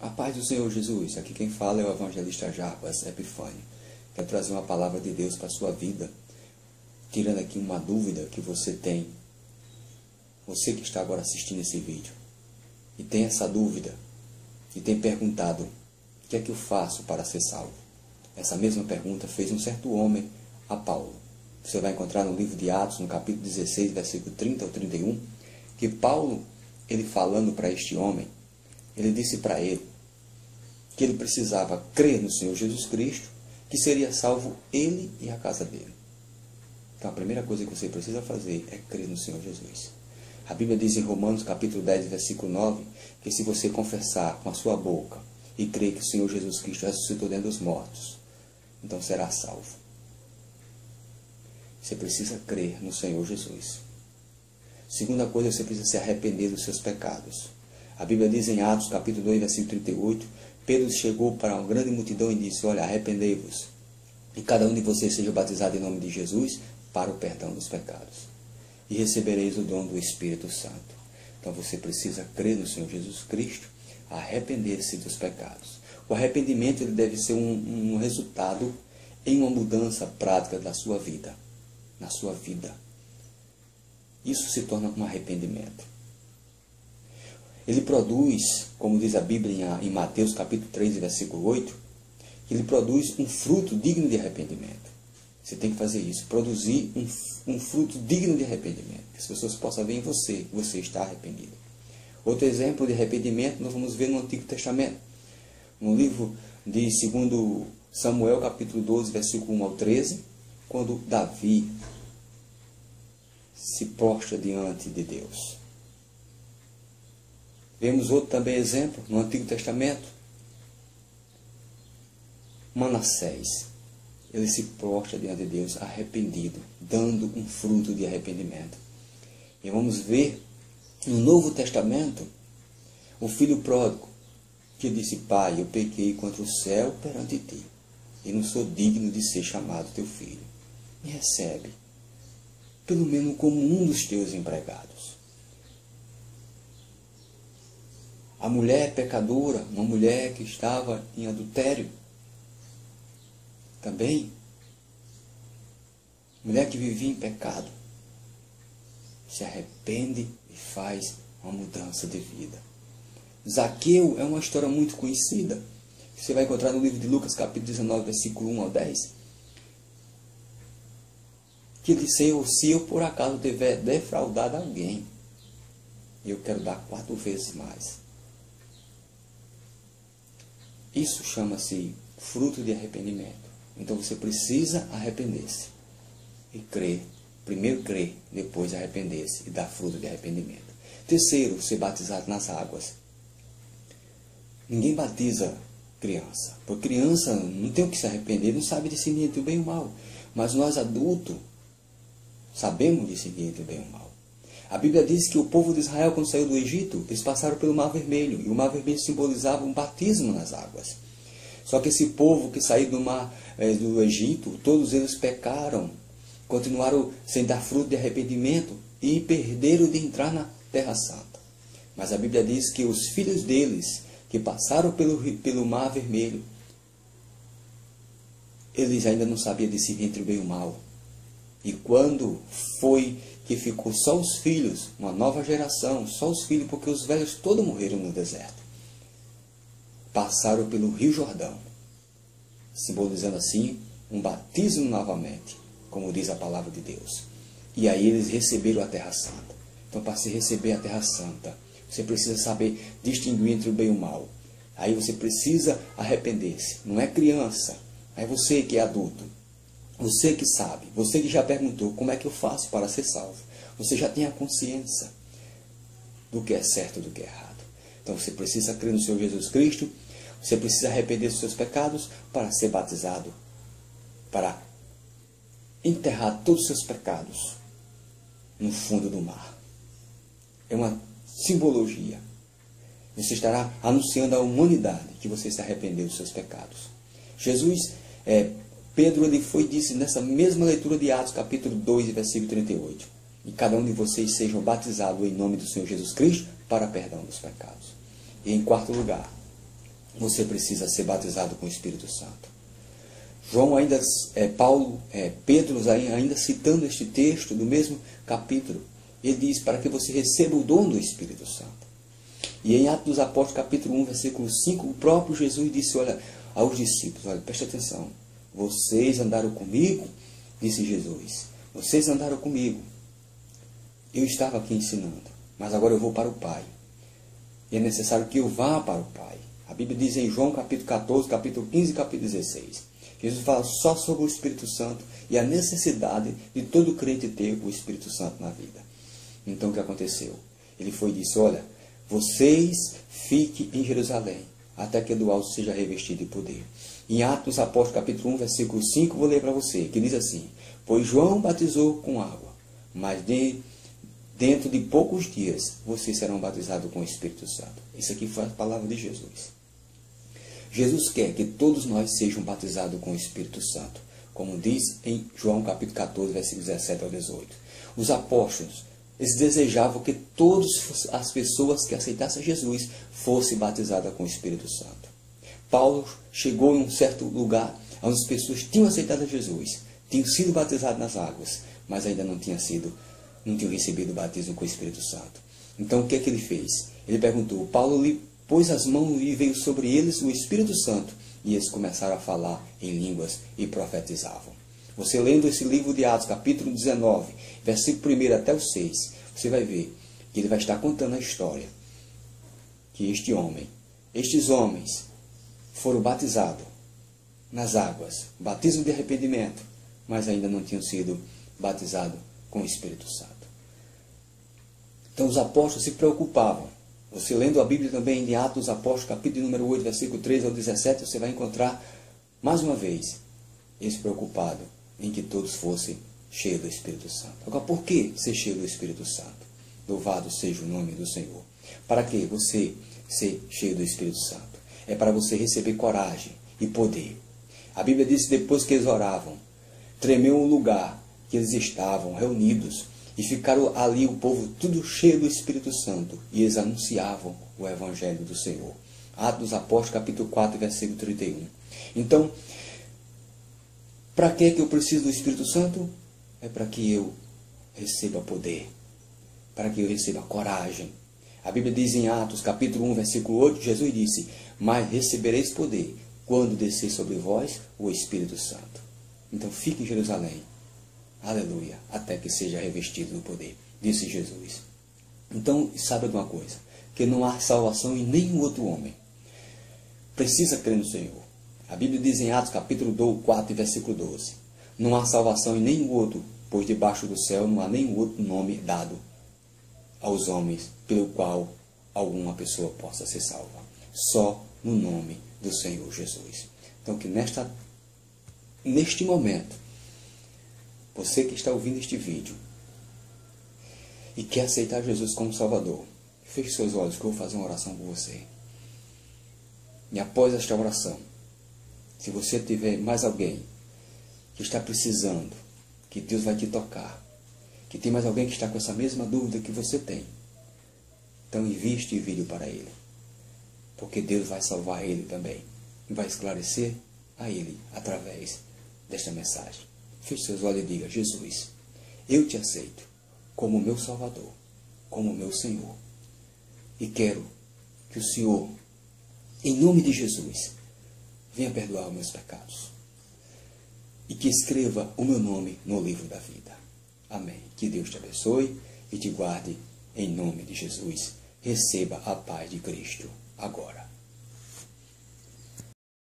A paz do Senhor Jesus, aqui quem fala é o evangelista Jarbas Epifânio. Quero trazer uma palavra de Deus para a sua vida, tirando aqui uma dúvida que você tem. Você que está agora assistindo esse vídeo e tem essa dúvida e tem perguntado: o que é que eu faço para ser salvo? Essa mesma pergunta fez um certo homem a Paulo. Você vai encontrar no livro de Atos, no capítulo 16, versículo 30 ao 31, que Paulo, ele falando para este homem, ele disse para ele que ele precisava crer no Senhor Jesus Cristo, que seria salvo ele e a casa dele. Então a primeira coisa que você precisa fazer é crer no Senhor Jesus. A Bíblia diz em Romanos capítulo 10, versículo 9, que se você confessar com a sua boca e crer que o Senhor Jesus Cristo ressuscitou dentre os mortos, então será salvo. Você precisa crer no Senhor Jesus. Segunda coisa, você precisa se arrepender dos seus pecados. A Bíblia diz em Atos capítulo 2, versículo 38, Pedro chegou para uma grande multidão e disse: olha, arrependei-vos, e cada um de vocês seja batizado em nome de Jesus para o perdão dos pecados, e recebereis o dom do Espírito Santo. Então você precisa crer no Senhor Jesus Cristo, arrepender-se dos pecados. O arrependimento ele deve ser um resultado em uma mudança prática da sua vida, na sua vida. Isso se torna um arrependimento. Ele produz, como diz a Bíblia em Mateus capítulo 3, versículo 8, que ele produz um fruto digno de arrependimento. Você tem que fazer isso, produzir um fruto digno de arrependimento, que as pessoas possam ver em você que você está arrependido. Outro exemplo de arrependimento nós vamos ver no Antigo Testamento, no livro de 2 Samuel capítulo 12, versículo 1 ao 13, quando Davi se prostra diante de Deus. Vemos outro também exemplo no Antigo Testamento. Manassés, ele se prostra diante de Deus arrependido, dando um fruto de arrependimento. E vamos ver no Novo Testamento o filho pródigo, que disse: pai, eu pequei contra o céu perante ti, e não sou digno de ser chamado teu filho. Me recebe, pelo menos como um dos teus empregados. A mulher pecadora, uma mulher que estava em adultério, também, mulher que vivia em pecado, se arrepende e faz uma mudança de vida. Zaqueu é uma história muito conhecida, que você vai encontrar no livro de Lucas, capítulo 19, versículo 1 ao 10, que ele disse: se eu por acaso tiver defraudado alguém, eu quero dar 4 vezes mais. Isso chama-se fruto de arrependimento. Então você precisa arrepender-se e crer. Primeiro crer, depois arrepender-se e dar fruto de arrependimento. Terceiro, ser batizado nas águas. Ninguém batiza criança, porque criança não tem o que se arrepender, não sabe discernir entre o bem e o mal. Mas nós adultos sabemos discernir entre o bem e o mal. A Bíblia diz que o povo de Israel, quando saiu do Egito, eles passaram pelo Mar Vermelho. E o Mar Vermelho simbolizava um batismo nas águas. Só que esse povo que saiu do Egito, todos eles pecaram, continuaram sem dar fruto de arrependimento e perderam de entrar na Terra Santa. Mas a Bíblia diz que os filhos deles, que passaram pelo Mar Vermelho, eles ainda não sabiam discernir entre o bem e o mal. E quando foi que ficou só os filhos, uma nova geração, só os filhos, porque os velhos todos morreram no deserto, passaram pelo Rio Jordão, simbolizando assim um batismo novamente, como diz a palavra de Deus. E aí eles receberam a Terra Santa. Então, para se receber a Terra Santa, você precisa saber distinguir entre o bem e o mal. Aí você precisa arrepender-se. Não é criança, é você que é adulto. Você que sabe, você que já perguntou: como é que eu faço para ser salvo? Você já tem a consciência do que é certo e do que é errado. Então você precisa crer no Senhor Jesus Cristo, você precisa arrepender dos seus pecados para ser batizado, para enterrar todos os seus pecados no fundo do mar. É uma simbologia. Você estará anunciando à humanidade que você se arrependeu dos seus pecados. Pedro ele foi e disse nessa mesma leitura de Atos, capítulo 2, versículo 38. E cada um de vocês sejam batizados em nome do Senhor Jesus Cristo para perdão dos pecados. E em quarto lugar, você precisa ser batizado com o Espírito Santo. Pedro ainda citando este texto do mesmo capítulo, ele diz para que você receba o dom do Espírito Santo. E em Atos dos Apóstolos, capítulo 1, versículo 5, o próprio Jesus disse, aos discípulos, preste atenção, vocês andaram comigo, disse Jesus, vocês andaram comigo, eu estava aqui ensinando, mas agora eu vou para o Pai, e é necessário que eu vá para o Pai. A Bíblia diz em João capítulo 14, capítulo 15 e capítulo 16, Jesus fala só sobre o Espírito Santo e a necessidade de todo crente ter o Espírito Santo na vida. Então o que aconteceu? Ele foi e disse, olha, vocês fiquem em Jerusalém, até que do alto seja revestido de poder. Em Atos dos Apóstolos, capítulo 1, versículo 5, vou ler para você, que diz assim, pois João batizou com água, mas dentro de poucos dias vocês serão batizados com o Espírito Santo. Isso aqui foi a palavra de Jesus. Jesus quer que todos nós sejam batizados com o Espírito Santo, como diz em João capítulo 14, versículos 17 ao 18. Os apóstolos, eles desejavam que todas as pessoas que aceitassem Jesus fossem batizadas com o Espírito Santo. Paulo chegou em um certo lugar onde as pessoas tinham aceitado Jesus, tinham sido batizadas nas águas, mas ainda não tinham recebido o batismo com o Espírito Santo. Então o que é que ele fez? Ele perguntou, Paulo lhe pôs as mãos e veio sobre eles o Espírito Santo, e eles começaram a falar em línguas e profetizavam. Você lendo esse livro de Atos, capítulo 19, versículo 1 até o 6, você vai ver que ele vai estar contando a história que estes homens foram batizados nas águas, batismo de arrependimento, mas ainda não tinham sido batizados com o Espírito Santo. Então os apóstolos se preocupavam. Você lendo a Bíblia também em Atos dos Apóstolos, capítulo número 8, versículo 13 ao 17, você vai encontrar, mais uma vez, eles preocupados em que todos fossem cheios do Espírito Santo. Agora, por que ser cheio do Espírito Santo? Louvado seja o nome do Senhor. Para que você ser cheio do Espírito Santo? É para você receber coragem e poder. A Bíblia diz que depois que eles oravam, tremeu o lugar que eles estavam reunidos, e ficaram ali o povo tudo cheio do Espírito Santo. E eles anunciavam o Evangelho do Senhor. Atos dos Apóstolos, capítulo 4, versículo 31. Então, para que eu preciso do Espírito Santo? É para que eu receba poder. Para que eu receba coragem. A Bíblia diz em Atos, capítulo 1, versículo 8, Jesus disse, mas recebereis poder quando descer sobre vós o Espírito Santo. Então, fique em Jerusalém. Aleluia, até que seja revestido do poder, disse Jesus. Então, saiba de uma coisa, que não há salvação em nenhum outro homem. Precisa crer no Senhor. A Bíblia diz em Atos capítulo 4, versículo 12, não há salvação em nenhum outro, pois debaixo do céu não há nenhum outro nome dado aos homens, pelo qual alguma pessoa possa ser salva. Só no nome do Senhor Jesus. Então, que neste momento, você que está ouvindo este vídeo e quer aceitar Jesus como Salvador, feche seus olhos que eu vou fazer uma oração por você. E após esta oração, se você tiver mais alguém que está precisando, que Deus vai te tocar, que tem mais alguém que está com essa mesma dúvida que você tem, então envie este vídeo para ele, porque Deus vai salvar ele também e vai esclarecer a ele através desta mensagem. Feche seus olhos e diga, Jesus, eu te aceito como meu Salvador, como meu Senhor. E quero que o Senhor, em nome de Jesus, venha perdoar os meus pecados. E que escreva o meu nome no livro da vida. Amém. Que Deus te abençoe e te guarde em nome de Jesus. Receba a paz de Cristo agora.